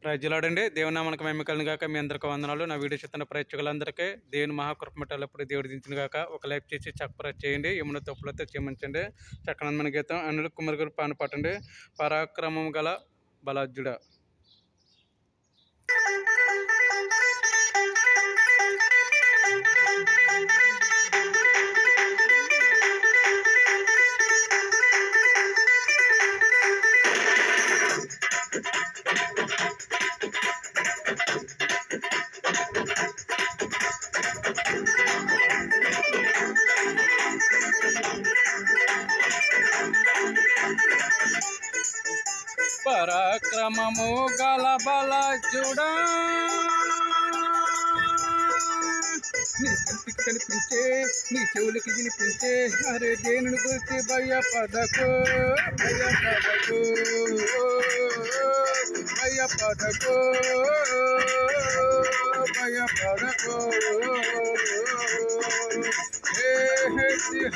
ప్రజలాడండి దేవుని నామానికి మహిమ కలుగును గాక. మీ అందరికీ వందనాలు. నా వీడియో చూస్తున్న ప్రేక్షకులందరికీ దేవుని మహాకృపమటప్పుడు దేవుడు దించును గాక. ఒక లైక్ చేసి సబ్స్క్రైబ్ చేయండి. ఏమైనా తప్పులతో క్షమించండి. చక్కనందన గీతం అనిల్ కుమార్ గారు పాన పాటండి. పరాక్రమం గల బలాజ్జుడా. పరాక్రమము గల బలాజ్జుడా, నీ కంటికి కనిపించే, నీ చెవులకి వినిపించే, అరే దేనిని గురించి భయపడకు, భయపడకు, భయపడకు, భయపడకు.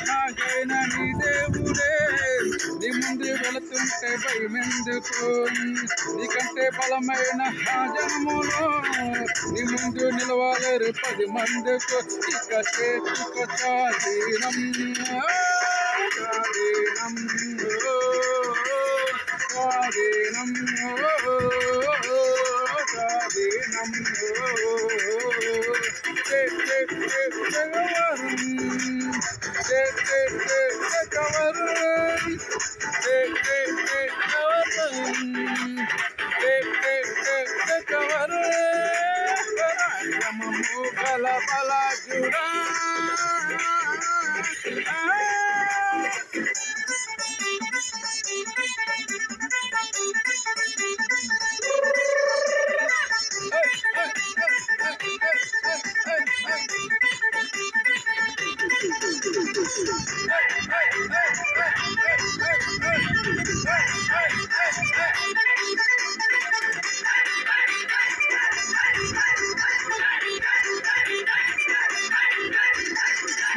హాగైన నీ దేవుడే నీ ముందు వెళుతుంటే భయమెందుకు, నీకంటే బలమైన జనములు నీ ముందు నిలవాలేరు 10 మందికు. ఇక చేతుకు స్వాధీనం, స్వాధీనం, స్వాధీనం, స్వాధీనం. పరాక్రమము గల బలాజ్జుడా,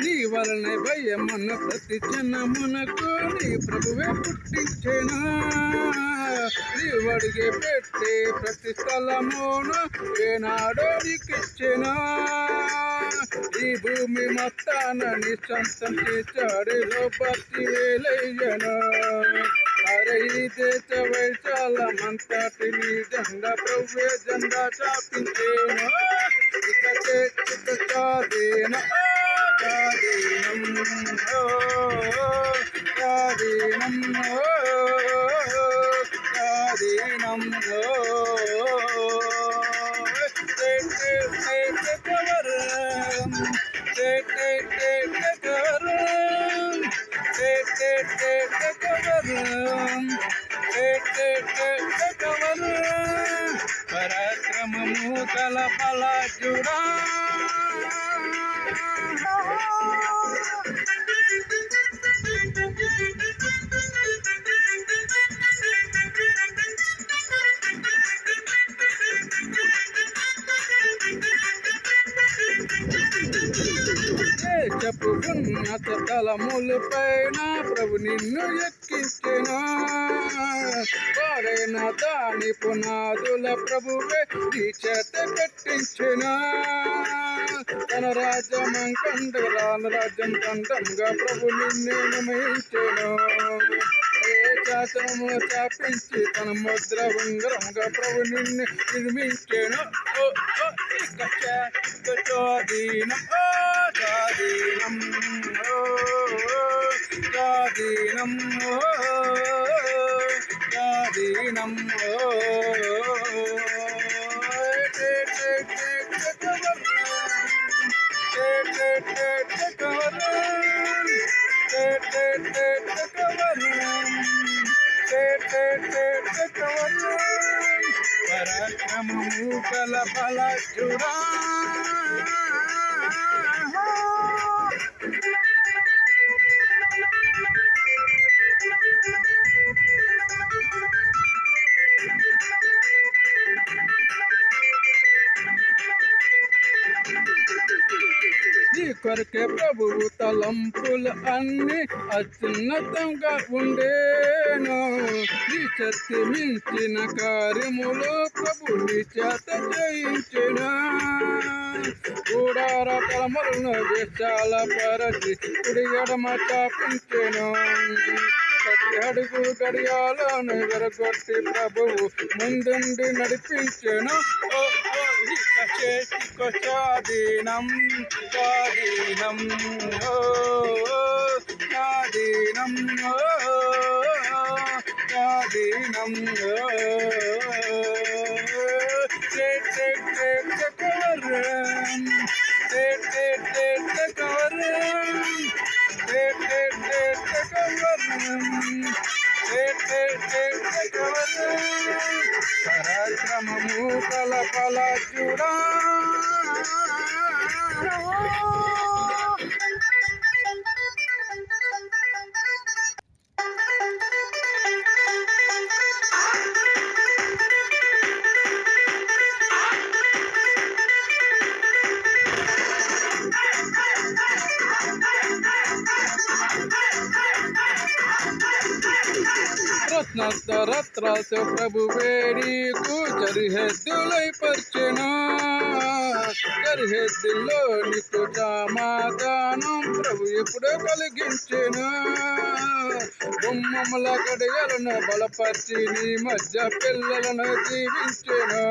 నీ వలన భయమన్న ప్రతి జనమునకు నీ ప్రభువే పుట్టించెను. నీవు అడిగే పెట్టే ప్రతి స్థలమున ఏనాడో నీకిచ్చెను. ఈ భూమి మొత్తాన నీ సొంతం చేచాడిలో బతి వేలయ్యను. అరే ఈ దేశ వైశాలమంతటి నీ జెండా ప్రభువే జెండా చాపించేను. ఇక చేతుక స్వాధీనం, స్వాధీనం, స్వాధీనం, స్వాధీనం. పరాక్రమము గల బలాజ్జుడా, దేశపు ఉన్నత తలముల పైన ప్రభు నిన్ను ఎక్కించెను. వారైన దాని పునాదుల ప్రభువే నీ చేత కట్టించెను. తన రాజ్యమంకండ రాజ్యం కంఠంగా ప్రభు నిన్ను నియమించెను. ఏ శాసనము చాపించి తన ముద్ర ఉంగరంగా ప్రభు నిన్ను నిర్మించెను. ఇక స్వాధీనం, స్వాధీనం, స్వాధీనం, స్వాధీనం. పరాక్రమము గల బలాజ్జుడా, నీ కొరకే ప్రభువు తలంపులు అన్ని అత్యున్నతంగా ఉండేను. నీ శక్తి మించిన కార్యములు ప్రభు నీ చేత చేయించెను. కూడార తలములను విశాలపరచి కుడి ఎడమ చాపించెను. ప్రతి అడుగు గడియాలను విరగొట్టి ప్రభువు ముందుండి నడిపించెను. చేతికో స్వాధీనం స్వాధీనం స్వాధీనం స్వాధీనం పరాక్రమము కలపల చూడా రత్నాలతో ప్రభువే నీకు సరిహద్దులై పరిచెను. సరిహద్దుల్లో నీకు సమాధానం ప్రభు ఎప్పుడో కలిగించెను. గుమ్మముల గడియలను బలపరిచి నీ మధ్య పిల్లలను దీవించెను.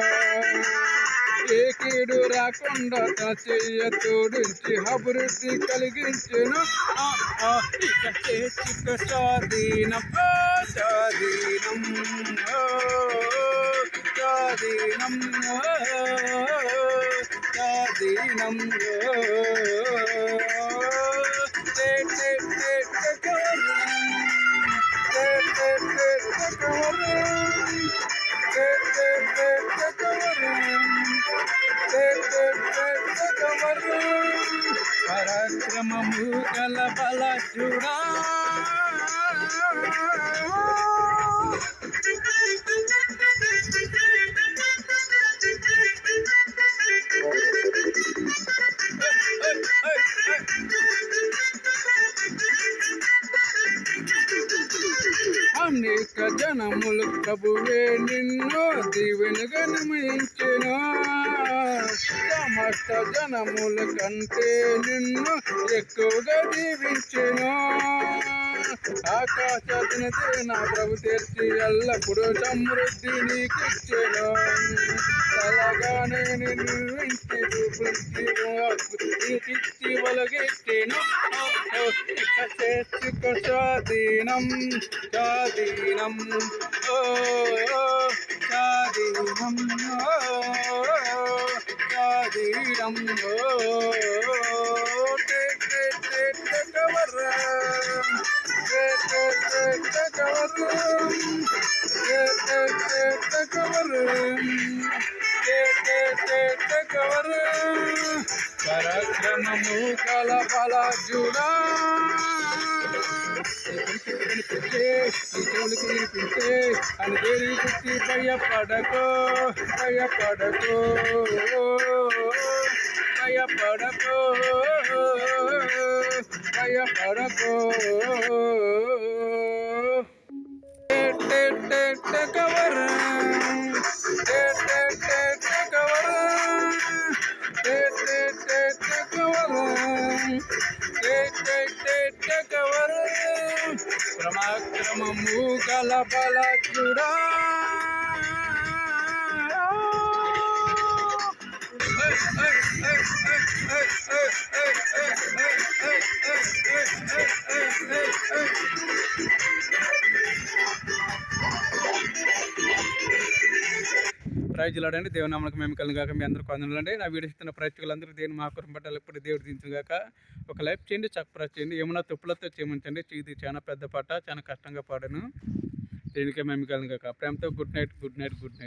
ఏ కీడు రాకుండా తన చెయ్య తోడించి అభివృద్ధి కలిగించెను. స్వాధీనం స్వాధీనం స్వాధీనం స్వాధీనం పరాక్రమము గల బల చూడా అనేక జనములు ప్రభువే నిన్ను దీవెనగా నియమించెను. సమస్త జనముల కంటే నిన్ను ఎక్కువగా దీవించెను. ఆకాశ నా ప్రభు తెరిచి ఎల్లప్పుడూ సమృద్ధి నీకిచ్చెను. అలాగానే నిర్మించి నీకిచ్చి వలగెట్టెను. స్వాధీనం స్వాధీనం స్వాధీనం స్వాధీనం పరాక్రమము కల బల జుడా చెవులకు వినిపించే అని దేని గుర్తి భయపడకో భయపడకో భయపడకో భయపడకో కవర్ క్రమము గల బల చూడా ప్రైజులాడండి. దేవుని నామమునకు మేము కలిగాక మీ అందరికీ వందనాలండి. నా వీడియో ఇస్తున్న ప్రేక్షకులందరూ దేవుని మహాకృప పట్టాలి ఎప్పుడు దేవుడు దించుగాక. ఒక లైక్ చేయండి, సబ్స్క్రైబ్ చేయండి. ఏమన్నా తుప్పులతో చేయమంచండి. ఇది చాలా పెద్ద పాట, చాలా కష్టంగా పాడాను. దీనికే మేము కలిగాక. ప్రేమతో good night, good night, good night.